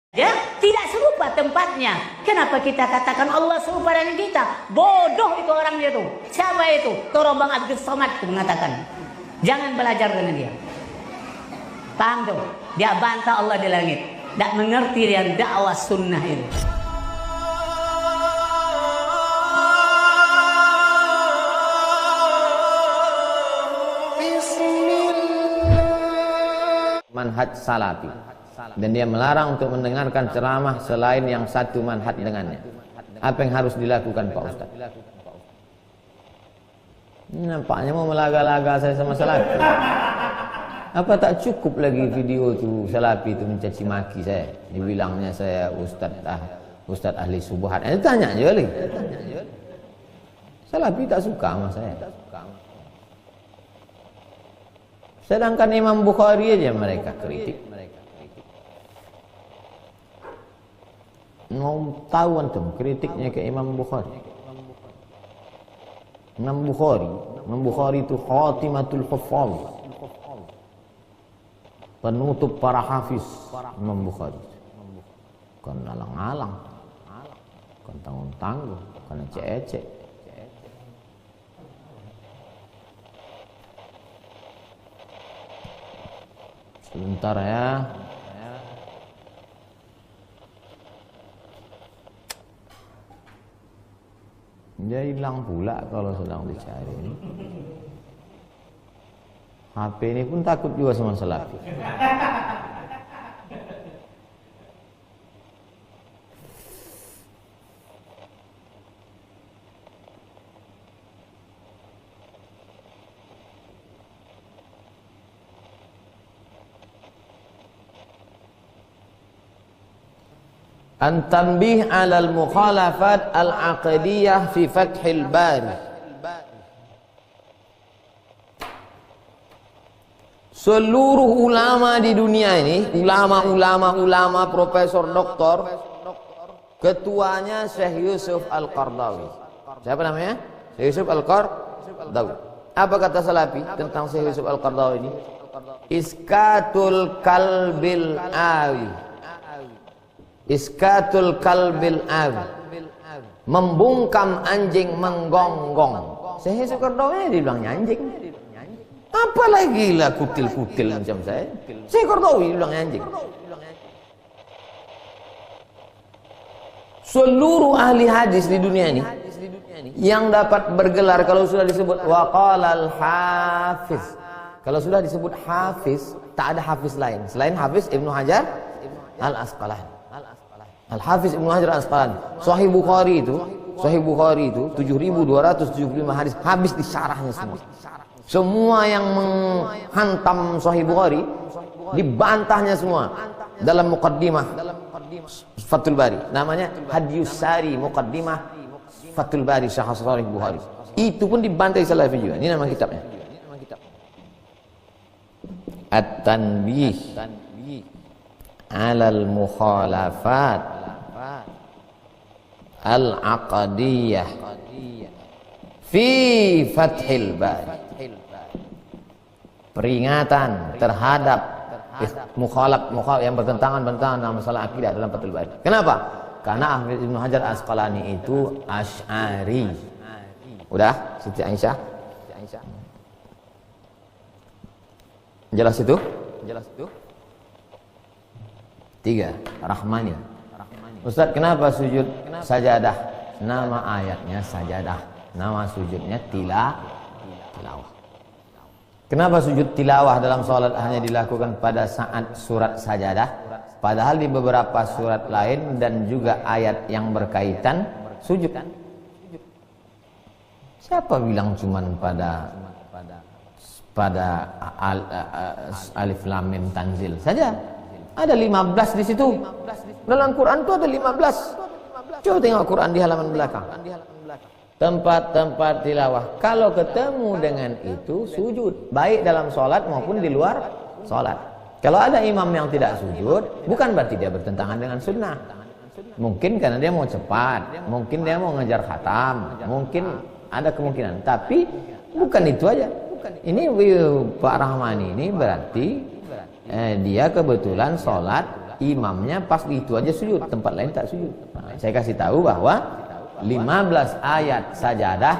Ya, tidak serupa tempatnya. Kenapa kita katakan Allah serupa dengan kita? Bodoh itu orangnya tuh. Siapa itu? Torobang Abdul Somad itu mengatakan. Jangan belajar dengan dia. Paham tuh? Dia bantah Allah di langit. Tak mengerti dia dakwah sunnah itu. Manhaj salafi, dan dia melarang untuk mendengarkan ceramah selain yang satu manhaj dengannya. Apa yang harus dilakukan Pak Ustaz? Nampaknya mau melaga-laga saya sama salafi. Apa tak cukup lagi video itu salafi itu mencaci maki saya, dibilangnya saya Ustaz ahli subuhat. Tanya aja kali. Salafi tak suka sama saya. Sedangkan Imam Bukhari aja mereka kritik. Mau tahu antum kritiknya ke Imam Bukhari. Imam Bukhari itu khatimatul huffaz, penutup para hafiz. Imam Bukhari kan alang-alang, kan tanggung-tanggung, kan ecek-ecek. Sebentar ya. Dia hilang pula kalau sedang dicari ini. HP ini pun takut juga sama salafi. An-tanbih 'alal mukhalafat al-aqdiyah fi Fathil Bari. Seluruh ulama di dunia ini, ulama, profesor, doktor, ketuanya Syekh Yusuf Al-Qaradawi. Siapa namanya? Syekh Yusuf Al-Qaradawi. Apa kata salafi tentang Syekh Yusuf Al-Qaradawi ini? Iskatul kalbil awi. Iskatul kalbil awi, membungkam anjing menggonggong. Saya Qaradawi dibilangnya anjing. Apalagi lah kutil-kutil macam saya. Saya Qaradawi dibilangnya anjing. Seluruh ahli hadis di dunia ini yang dapat bergelar kalau sudah disebut waqalal hafiz. Kalau sudah disebut hafiz, tak ada hafiz lain selain Hafiz Ibnu Hajar Al-Asqalani. Al-Hafiz Ibnu Hajar Al-Asqalani. Sahih Bukhari itu 7.275 hadis habis di syarahnya semua. Semua yang menghantam Sahih Bukhari dibantahnya semua dalam muqaddimah Fathul Bari. Namanya Hadiyus Sari Muqaddimah Fathul Bari Syarh Sahih Bukhari. Itu pun dibantai salafi juga. Ini nama kitabnya. At-Tanbih 'alal mukhalafat al-aqdiyah fi Fathil Bari. Peringatan terhadap mukhalaf yang bertentangan dengan masalah akidah dalam Fathul Bari. Kenapa? Karena Ibnu Hajar Asqalani itu Asy'ari. Udah, Siti Aisyah. Jelas itu? 3. Rahmani. Ustaz, kenapa sujud sajadah? Nama ayatnya sajadah, nama sujudnya tilawah. Kenapa sujud tilawah dalam sholat hanya dilakukan pada saat surat sajadah, padahal di beberapa surat lain dan juga ayat yang berkaitan sujud? Siapa bilang cuman pada alif lam mim tanzil saja? Ada 15 di situ. Dalam Quran itu ada 15. Coba tengok Quran di halaman belakang. Tempat-tempat tilawah. Kalau ketemu dengan itu sujud, baik dalam sholat maupun di luar sholat. Kalau ada imam yang tidak sujud, bukan berarti dia bertentangan dengan sunnah. Mungkin karena dia mau cepat, mungkin dia mau ngejar khatam, mungkin ada kemungkinan. Tapi bukan itu aja. Ini Pak Rahmani ini berarti dia kebetulan sholat imamnya pas di itu aja sujud, tempat lain tak sujud. Nah, saya kasih tahu bahwa 15 ayat sajadah,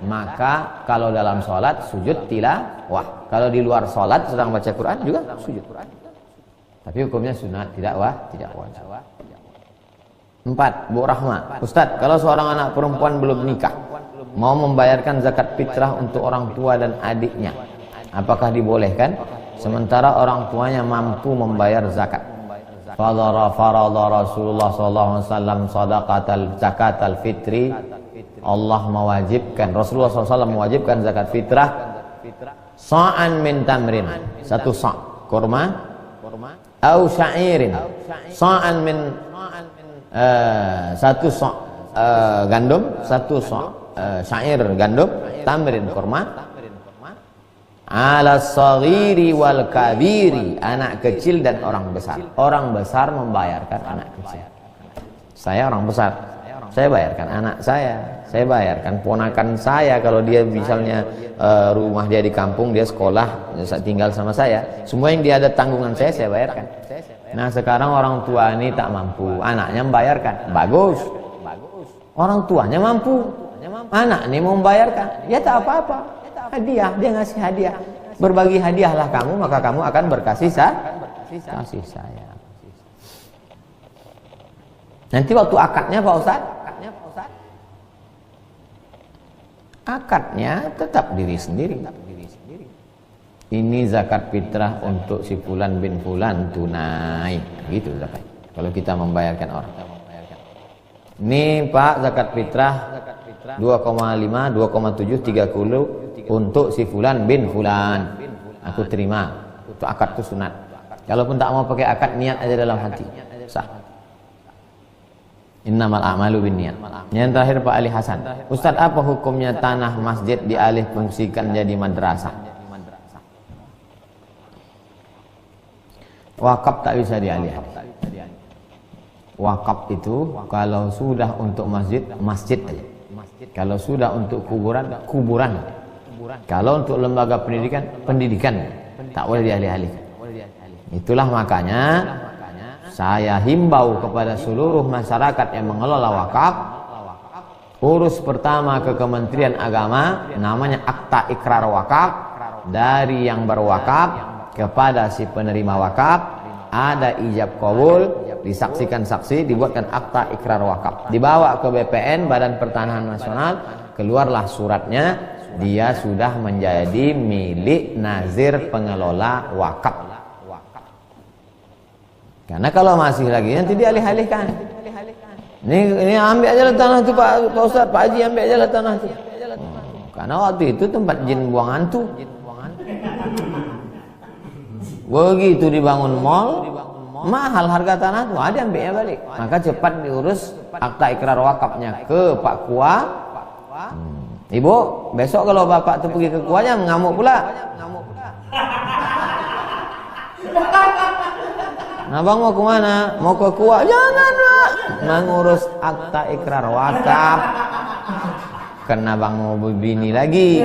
maka kalau dalam sholat sujud tilawah. Kalau di luar sholat sedang baca Quran juga sujud. Tapi hukumnya sunat, tidak wajib. 4. Bu Rahma, Ustadz, kalau seorang anak perempuan belum nikah mau membayarkan zakat fitrah untuk orang tua dan adiknya, apakah dibolehkan? Sementara orang tuanya mampu membayar zakat. Farada Rasulullah SAW zakatal fitri. Allah mewajibkan, Rasulullah SAW mewajibkan zakat fitrah sa'an min tamrin, 1 sa' kurma, au sya'irin, sa'an min 1 sa' gandum, 1 sa' syair gandum, tamrin kurma, ala saghiri wal kabiri, anak kecil dan orang besar. Orang besar membayarkan anak kecil. Saya orang besar, saya bayarkan anak saya bayarkan ponakan saya. Kalau dia misalnya rumah dia di kampung, dia sekolah, dia tinggal sama saya, semua yang dia ada tanggungan saya bayarkan. Nah sekarang orang tua ini tak mampu, anaknya membayarkan, bagus. Orang tuanya mampu, anak ini mau membayarkan, ya tak apa-apa. Hadiah, dia ngasih hadiah. Berbagi hadiahlah kamu, maka kamu akan berkasih kasih sayang. Nanti waktu akadnya Pak Ustadz, akadnya tetap diri sendiri. Ini zakat fitrah untuk si fulan bin fulan tunai, gitu zakat. Kalau kita membayarkan orang. Ini Pak, zakat fitrah 2,5, 2,7, 30 untuk si fulan bin fulan. Aku terima. Itu akad itu sunat. Kalaupun tak mau pakai akad, niat aja dalam hati. Sah. Innamal a'malu binniyat. Yang terakhir Pak Ali Hasan. Ustadz, apa hukumnya tanah masjid dialih fungsikan jadi madrasah? Wakaf tak bisa dialih. Wakaf itu kalau sudah untuk masjid, masjid aja. Kalau sudah untuk kuburan, kuburan. Kalau untuk lembaga pendidikan, pendidikan. Tak boleh dialih-alih. Itulah makanya saya himbau kepada seluruh masyarakat yang mengelola wakaf, urus pertama ke Kementerian Agama, namanya akta ikrar wakaf, dari yang berwakaf kepada si penerima wakaf, ada ijab kabul, disaksikan saksi, dibuatkan akta ikrar wakaf, dibawa ke BPN, Badan Pertanahan Nasional, keluarlah suratnya, dia sudah menjadi milik nazir pengelola wakaf. Karena kalau masih lagi nanti dialih-alihkan. Ini ambil aja lah tanah itu Pak Ustadz, Pak Haji ambil aja lah tanah itu. Karena waktu itu tempat jin buang hantu. Begitu dibangun mall, mahal harga tanah itu, ada ambilnya balik. Maka cepat diurus akta ikrar wakafnya ke Pak Kua. Ibu, besok kalau bapak tuh pergi ke kuanya mengamuk pula. Nah bang mau kemana? Mau ke kuah? Jangan lah, mengurus akta ikrar wakaf. Karena bang mau berbini lagi.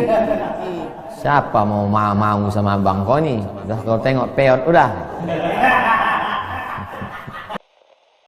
Siapa mau sama bang kau nih? Udah kau tengok peot udah.